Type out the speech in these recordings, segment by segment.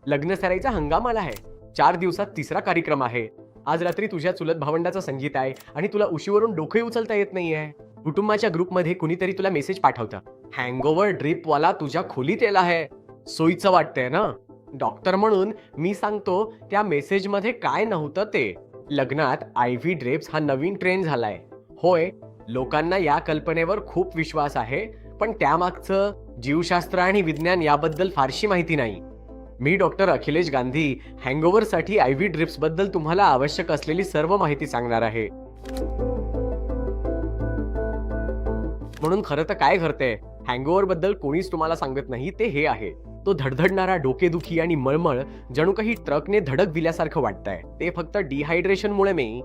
लग्न सराईचा हंगाम आला आहे. 4 दिवसात तिसरा कार्यक्रम आहे. आज रात्री तुझ्या चुलत भावंडाचं संगीत आहे आणि तुला उशीवरून डोकंही उचलता येत नाहीये. कुटुंबाच्या ग्रुपमध्ये कुणीतरी तुला मेसेज पाठवतं, हँगओव्हर ड्रिपवाला तुझ्या खोलीत येला आहे. सोयीचं वाटतंय ना? डॉक्टर म्हणून मी सांगतो त्या मेसेजमध्ये काय नव्हतं ते. लग्नात आयव्ही ड्रिप्स हा नवीन ट्रेंड झालाय. होय, लोकांना या कल्पनेवर खूप विश्वास आहे, पण त्यामागचं जीवशास्त्र आणि विज्ञान याबद्दल फारशी माहिती नाही. मी डॉक्टर अखिलेश गांधी हँगओव्हरसाठी आयव्ही ड्रिप्स बद्दल तुम्हाला आवश्यक असलेली सर्व माहिती सांगणार आहे. म्हणून खरं तर काय घडतंय, हँगओव्हर बद्दल कोणीच तुम्हाला सांगत नाही ते हे आहे. तो धडधडणारा डोकेदुखी आणि मळमळ जणू काही ट्रकने धडक दिल्यासारखं वाटतंय. ते फक्त डिहायड्रेशनमुळे नाही.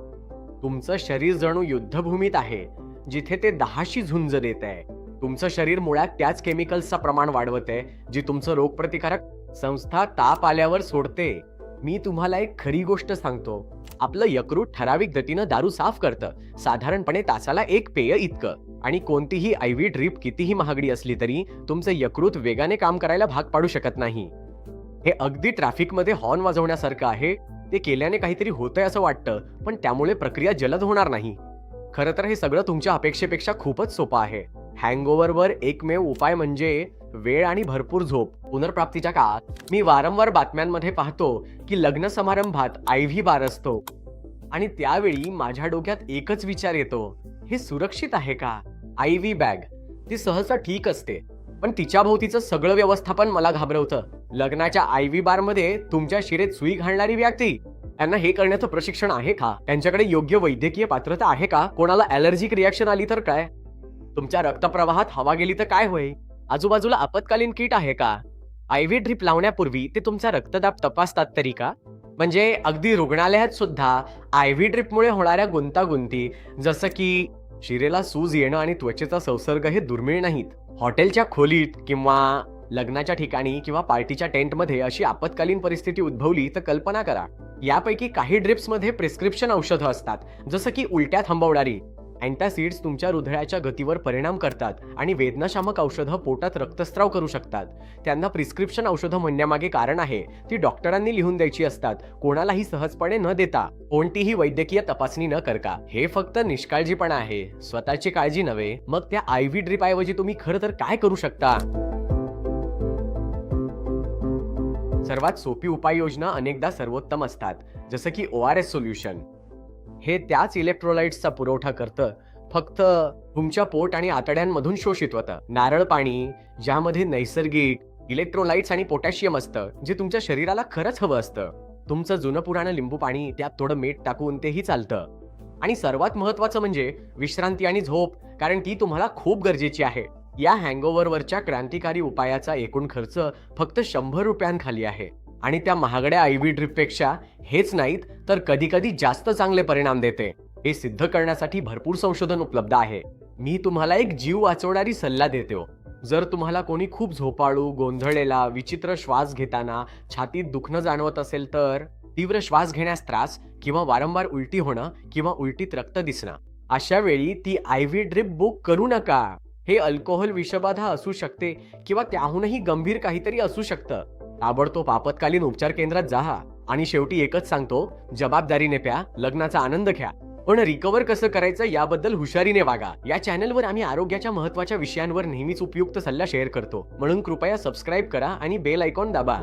तुमचं शरीर जणू युद्धभूमीत आहे, जिथे ते 10शी झुंज देत आहे. तुमचं शरीर मुळात त्याच केमिकल्सचं प्रमाण वाढवत आहे, जी तुमचं रोगप्रतिकारक संस्था ताप आल्यावर सोडते. मी तुम्हाला एक खरी गोष्ट सांगतो. आपलं यकृत ठराविक गतीनं दारू साफ करतं, साधारणपणे तासाला 1 पेय इतकं. आणि कोणतीही आयव्ही ड्रिप कितीही महागडी असली तरी तुमचं यकृत वेगाने काम करायला भाग पाडू शकत नाही. हे अगदी ट्रॅफिकमध्ये हॉर्न वाजवण्यासारखं आहे. ते केल्याने काहीतरी होतंय असं वाटतं, पण त्यामुळे प्रक्रिया जलद होणार नाही. खरं तर हे सगळं तुमच्या अपेक्षेपेक्षा खूपच सोपं आहे. हँगओव्हरवर एकमेव उपाय म्हणजे वेळ आणि भरपूर झोप. पुनर्प्राप्तीच्या काळात मी वारंवार बातम्यांमध्ये पाहतो की लग्न समारंभात आयव्ही बार असतो आणि त्यावेळी माझ्या डोक्यात एकच विचार येतो, हे सुरक्षित आहे का? आयव्ही बॅग ती सहसा ठीक असते, पण तिच्या भोवतीचं सगळं व्यवस्थापन मला घाबरवतं. लग्नाच्या आयव्ही बारमध्ये तुमच्या शिरेत सुई घालणारी व्यक्ती, त्यांना हे करण्याचं प्रशिक्षण आहे का? त्यांच्याकडे योग्य वैद्यकीय पात्रता आहे का? कोणाला ॲलर्जिक रिॲक्शन आली तर काय? तुमच्या रक्तप्रवाहात हवा गेली तर काय होईल? आजूबाजूला आपत्कालीन किट आहे का? आयव्ही ड्रिप लावण्यापूर्वी ते तुमचा रक्तदाब तपासतात तरी का? म्हणजे अगदी रुग्णालयात सुद्धा आयव्ही ड्रिपमुळे होणाऱ्या गुंतागुंती, जसं की शिरेला सूज येणं आणि त्वचेचा संसर्ग, हे दुर्मिळ नाहीत. हॉटेलच्या खोलीत किंवा लग्नाच्या ठिकाणी किंवा पार्टीच्या टेंटमध्ये अशी आपत्कालीन परिस्थिती उद्भवली तर कल्पना करा. यापैकी काही ड्रिप्समध्ये प्रिस्क्रिप्शन औषधं असतात, जसं की उलट्या थांबवणारी. अँटासिड्स तुमच्या हृदयाच्या गतीवर परिणाम करतात आणि वेदनाशामक औषधं पोटात रक्तस्राव करू शकतात. त्यांना प्रिस्क्रिप्शन औषधं म्हणण्यामागे कारण आहे, ती डॉक्टरांनी लिहून द्यायची असतात, कोणालाही सहजपणे न देता, कोणतीही वैद्यकीय तपासणी न करता. हे फक्त निष्काळजीपणा आहे, स्वतःची काळजी नव्हे. मग त्या आयव्ही ड्रिप ऐवजी तुम्ही खरं तर काय करू शकता? सर्वात सोपी उपाययोजना अनेकदा सर्वोत्तम असतात, जसं की ORS सोल्युशन. हे त्याच इलेक्ट्रोलाइट्सचा पुरवठा करतं, फक्त तुमच्या पोट आणि आतड्यांमधून शोषित होतं. नारळ पाणी, ज्यामध्ये नैसर्गिक इलेक्ट्रोलाइट्स आणि पोटॅशियम असतं, जे तुमच्या शरीराला खरंच हवं असतं. तुमचं जुनं पुराणं लिंबू पाणी, त्यात थोडं मीठ टाकून तेही चालतं. आणि सर्वात महत्त्वाचं म्हणजे विश्रांती आणि झोप, कारण ती तुम्हाला खूप गरजेची आहे. या हँगओव्हरवरच्या क्रांतिकारी उपायाचा एकूण खर्च फक्त 100 रुपयांखाली आहे आणि त्या महागड्या आयव्ही ड्रिपपेक्षा हेच नाहीत तर कधी कधी जास्त चांगले परिणाम देते. हे सिद्ध करण्यासाठी भरपूर संशोधन उपलब्ध आहे. मी तुम्हाला एक जीव वाचवणारी सल्ला देतो. जर तुम्हाला कोणी खूप झोपाळू, गोंधळलेला, विचित्र श्वास घेताना छातीत दुखणं जाणवत असेल तर, तीव्र श्वास घेण्यास त्रास किंवा वारंवार उलटी होणं किंवा उलटीत रक्त दिसणं, अशा वेळी ती आयव्ही ड्रिप बुक करू नका. हे अल्कोहोल विषबाधा असू शकते किंवा त्याहूनही गंभीर काहीतरी असू शकतं. ताबडतोब आपत्कालीन उपचार केंद्रात जा. आणि शेवटी एकच सांगतो, जबाबदारीने प्या, लग्नाचा आनंद घ्या, पण रिकवर कसं करायचं याबद्दल हुशारीने वागा. या चॅनलवर आम्ही आरोग्याच्या महत्त्वाच्या विषयांवर नेहमीच उपयुक्त सल्ला शेअर करतो, म्हणून कृपया सबस्क्राईब करा आणि बेल आयकॉन दाबा.